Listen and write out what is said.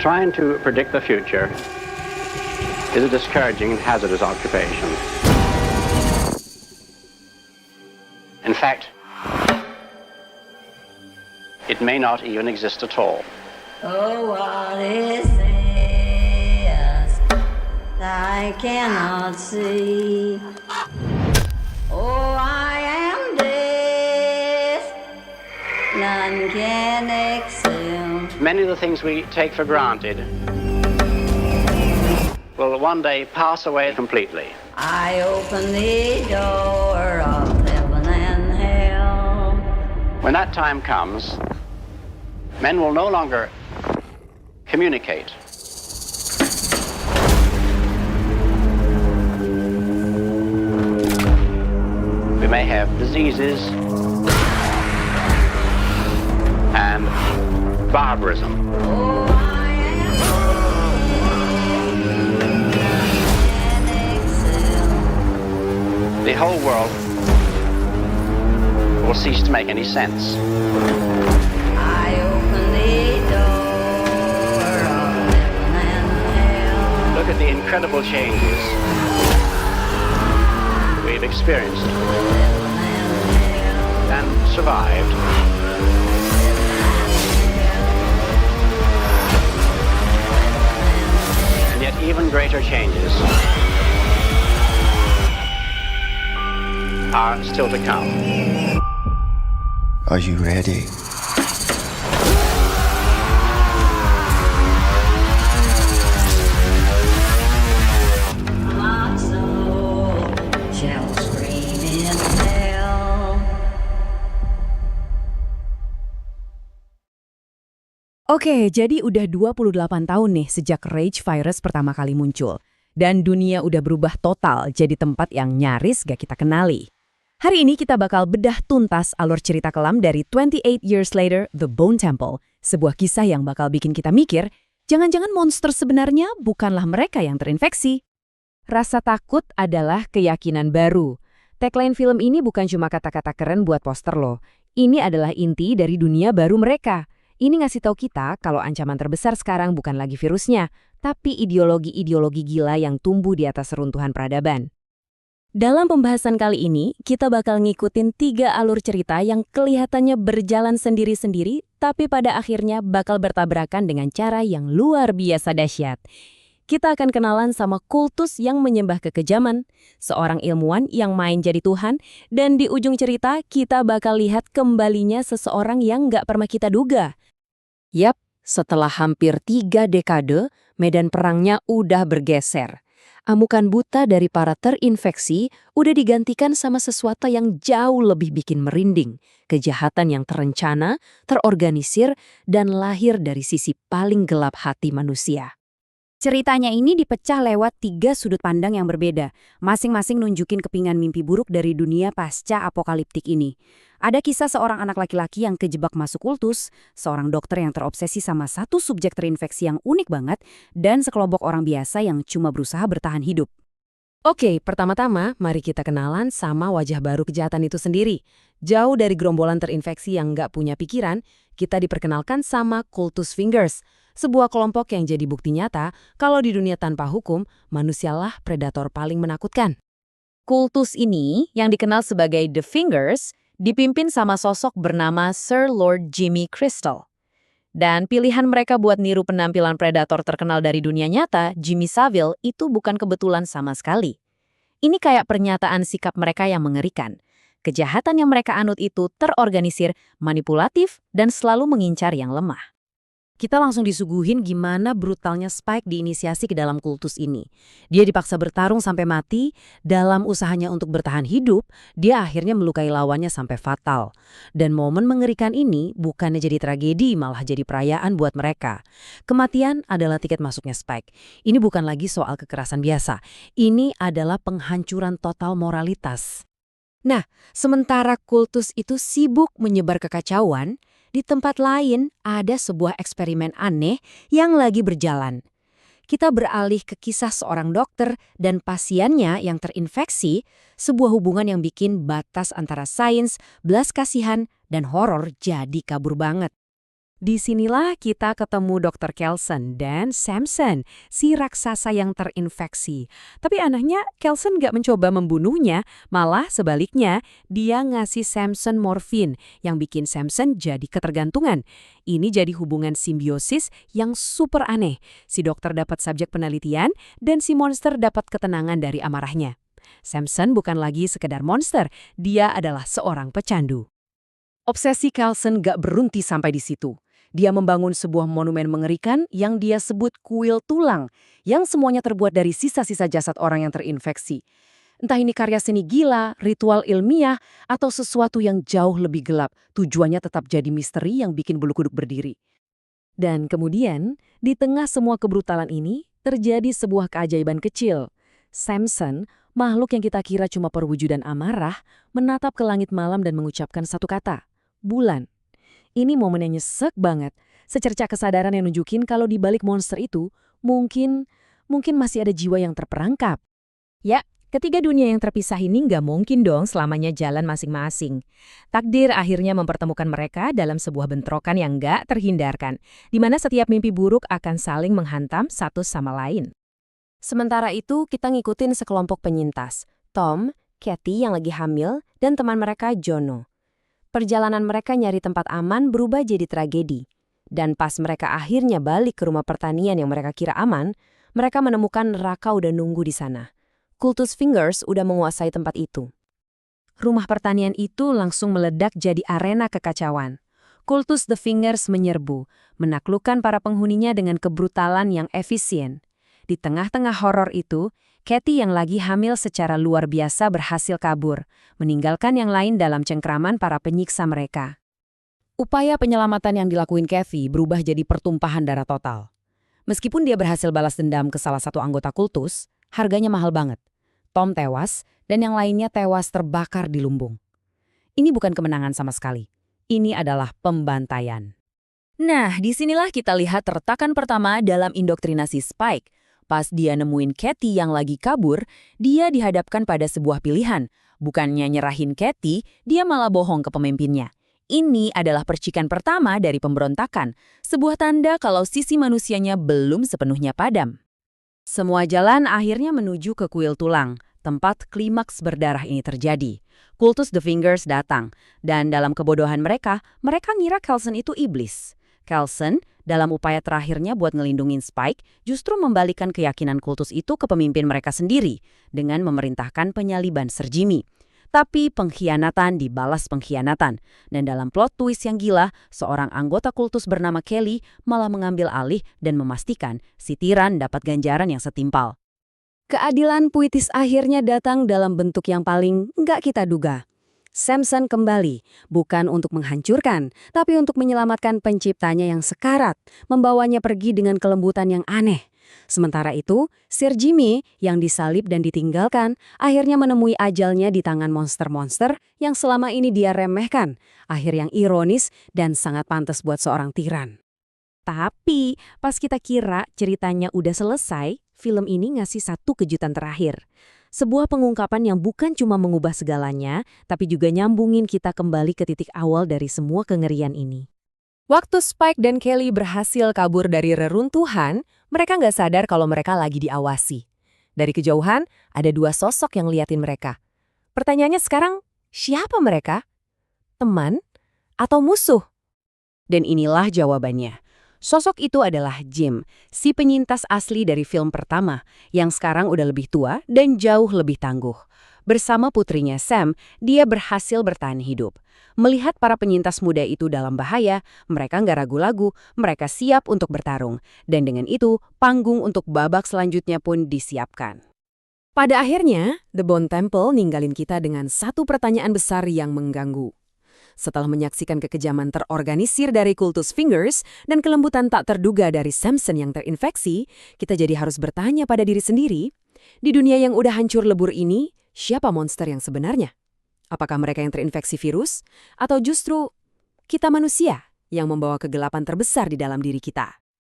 Trying to predict the future is a discouraging and hazardous occupation. In fact, it may not even exist at all. Oh, what is this I cannot see? Oh, I am deaf, none can excel. Many of the things we take for granted will one day pass away completely. I open the door of heaven and hell. When that time comes, men will no longer communicate. We may have diseases and barbarism. Oh, I am can excel. The whole world will cease to make any sense. I open the door of heaven and hell. Look at the incredible changes we've experienced and survived. And yet even greater changes are still to come. Are you ready? My soul shall scream in hell. Oke, jadi udah 28 tahun nih sejak Rage virus pertama kali muncul. Dan dunia udah berubah total jadi tempat yang nyaris gak kita kenali. Hari ini kita bakal bedah tuntas alur cerita kelam dari 28 Years Later, The Bone Temple. Sebuah kisah yang bakal bikin kita mikir, jangan-jangan monster sebenarnya bukanlah mereka yang terinfeksi. Rasa takut adalah keyakinan baru. Tagline film ini bukan cuma kata-kata keren buat poster loh. Ini adalah inti dari dunia baru mereka. Ini ngasih tahu kita kalau ancaman terbesar sekarang bukan lagi virusnya, tapi ideologi-ideologi gila yang tumbuh di atas runtuhan peradaban. Dalam pembahasan kali ini, kita bakal ngikutin 3 alur cerita yang kelihatannya berjalan sendiri-sendiri, tapi pada akhirnya bakal bertabrakan dengan cara yang luar biasa dahsyat. Kita akan kenalan sama kultus yang menyembah kekejaman, seorang ilmuwan yang main jadi Tuhan, dan di ujung cerita kita bakal lihat kembalinya seseorang yang nggak pernah kita duga. Yap, setelah hampir 3 dekade, medan perangnya udah bergeser. Amukan buta dari para terinfeksi udah digantikan sama sesuatu yang jauh lebih bikin merinding. Kejahatan yang terencana, terorganisir, dan lahir dari sisi paling gelap hati manusia. Ceritanya ini dipecah lewat 3 sudut pandang yang berbeda, masing-masing nunjukin kepingan mimpi buruk dari dunia pasca apokaliptik ini. Ada kisah seorang anak laki-laki yang kejebak masuk kultus, seorang dokter yang terobsesi sama satu subjek terinfeksi yang unik banget, dan sekelompok orang biasa yang cuma berusaha bertahan hidup. Oke, pertama-tama mari kita kenalan sama wajah baru kejahatan itu sendiri. Jauh dari gerombolan terinfeksi yang nggak punya pikiran, kita diperkenalkan sama Cultus Fingers, sebuah kelompok yang jadi bukti nyata kalau di dunia tanpa hukum, manusialah predator paling menakutkan. Kultus ini, yang dikenal sebagai The Fingers, dipimpin sama sosok bernama Sir Lord Jimmy Crystal. Dan pilihan mereka buat niru penampilan predator terkenal dari dunia nyata, Jimmy Savile, itu bukan kebetulan sama sekali. Ini kayak pernyataan sikap mereka yang mengerikan. Kejahatan yang mereka anut itu terorganisir, manipulatif, dan selalu mengincar yang lemah. Kita langsung disuguhin gimana brutalnya Spike diinisiasi ke dalam kultus ini. Dia dipaksa bertarung sampai mati, dalam usahanya untuk bertahan hidup, dia akhirnya melukai lawannya sampai fatal. Dan momen mengerikan ini bukannya jadi tragedi, malah jadi perayaan buat mereka. Kematian adalah tiket masuknya Spike. Ini bukan lagi soal kekerasan biasa. Ini adalah penghancuran total moralitas. Nah, sementara kultus itu sibuk menyebar kekacauan, di tempat lain ada sebuah eksperimen aneh yang lagi berjalan. Kita beralih ke kisah seorang dokter dan pasiennya yang terinfeksi, sebuah hubungan yang bikin batas antara sains, belas kasihan, dan horor jadi kabur banget. Disinilah kita ketemu Dr. Kelson dan Samson, si raksasa yang terinfeksi. Tapi anehnya, Kelson nggak mencoba membunuhnya, malah sebaliknya, dia ngasih Samson morfin yang bikin Samson jadi ketergantungan. Ini jadi hubungan simbiosis yang super aneh. Si dokter dapat subjek penelitian, dan si monster dapat ketenangan dari amarahnya. Samson bukan lagi sekedar monster, dia adalah seorang pecandu. Obsesi Kelson gak berhenti sampai di situ. Dia membangun sebuah monumen mengerikan yang dia sebut kuil tulang, yang semuanya terbuat dari sisa-sisa jasad orang yang terinfeksi. Entah ini karya seni gila, ritual ilmiah, atau sesuatu yang jauh lebih gelap, tujuannya tetap jadi misteri yang bikin bulu kuduk berdiri. Dan kemudian, di tengah semua kebrutalan ini, terjadi sebuah keajaiban kecil. Samson, makhluk yang kita kira cuma perwujudan amarah, menatap ke langit malam dan mengucapkan satu kata, bulan. Ini momen yang nyesek banget. Secercah kesadaran yang nunjukin kalau di balik monster itu, mungkin masih ada jiwa yang terperangkap. Ya, ketiga dunia yang terpisah ini nggak mungkin dong selamanya jalan masing-masing. Takdir akhirnya mempertemukan mereka dalam sebuah bentrokan yang nggak terhindarkan, di mana setiap mimpi buruk akan saling menghantam satu sama lain. Sementara itu, kita ngikutin sekelompok penyintas, Tom, Kathy yang lagi hamil, dan teman mereka Jono. Perjalanan mereka nyari tempat aman berubah jadi tragedi. Dan pas mereka akhirnya balik ke rumah pertanian yang mereka kira aman, mereka menemukan neraka udah nunggu di sana. Kultus Fingers udah menguasai tempat itu. Rumah pertanian itu langsung meledak jadi arena kekacauan. Kultus The Fingers menyerbu, menaklukkan para penghuninya dengan kebrutalan yang efisien. Di tengah-tengah horor itu, Kathy yang lagi hamil secara luar biasa berhasil kabur, meninggalkan yang lain dalam cengkraman para penyiksa mereka. Upaya penyelamatan yang dilakuin Kathy berubah jadi pertumpahan darah total. Meskipun dia berhasil balas dendam ke salah satu anggota kultus, harganya mahal banget. Tom tewas, dan yang lainnya tewas terbakar di lumbung. Ini bukan kemenangan sama sekali. Ini adalah pembantaian. Nah, disinilah kita lihat retakan pertama dalam indoktrinasi Spike. Pas dia nemuin Kathy yang lagi kabur, dia dihadapkan pada sebuah pilihan. Bukannya nyerahin Kathy, dia malah bohong ke pemimpinnya. Ini adalah percikan pertama dari pemberontakan, sebuah tanda kalau sisi manusianya belum sepenuhnya padam. Semua jalan akhirnya menuju ke kuil tulang, tempat klimaks berdarah ini terjadi. Kultus The Fingers datang, dan dalam kebodohan mereka ngira Kelson itu iblis. Kelson, dalam upaya terakhirnya buat ngelindungin Spike, justru membalikan keyakinan kultus itu ke pemimpin mereka sendiri dengan memerintahkan penyaliban Sir Jimmy. Tapi pengkhianatan dibalas pengkhianatan, dan dalam plot twist yang gila, seorang anggota kultus bernama Kelly malah mengambil alih dan memastikan si tiran dapat ganjaran yang setimpal. Keadilan puitis akhirnya datang dalam bentuk yang paling nggak kita duga. Samson kembali, bukan untuk menghancurkan, tapi untuk menyelamatkan penciptanya yang sekarat, membawanya pergi dengan kelembutan yang aneh. Sementara itu, Sir Jimmy yang disalib dan ditinggalkan, akhirnya menemui ajalnya di tangan monster-monster yang selama ini dia remehkan, akhir yang ironis dan sangat pantas buat seorang tiran. Tapi, pas kita kira ceritanya udah selesai, film ini ngasih satu kejutan terakhir. Sebuah pengungkapan yang bukan cuma mengubah segalanya, tapi juga nyambungin kita kembali ke titik awal dari semua kengerian ini. Waktu Spike dan Kelly berhasil kabur dari reruntuhan, mereka nggak sadar kalau mereka lagi diawasi. Dari kejauhan, ada dua sosok yang liatin mereka. Pertanyaannya sekarang, siapa mereka? Teman atau musuh? Dan inilah jawabannya. Sosok itu adalah Jim, si penyintas asli dari film pertama, yang sekarang udah lebih tua dan jauh lebih tangguh. Bersama putrinya Sam, dia berhasil bertahan hidup. Melihat para penyintas muda itu dalam bahaya, mereka nggak ragu-ragu, mereka siap untuk bertarung. Dan dengan itu, panggung untuk babak selanjutnya pun disiapkan. Pada akhirnya, The Bone Temple ninggalin kita dengan satu pertanyaan besar yang mengganggu. Setelah menyaksikan kekejaman terorganisir dari Kultus Fingers dan kelembutan tak terduga dari Samson yang terinfeksi, kita jadi harus bertanya pada diri sendiri, di dunia yang udah hancur lebur ini, siapa monster yang sebenarnya? Apakah mereka yang terinfeksi virus? Atau justru kita manusia yang membawa kegelapan terbesar di dalam diri kita?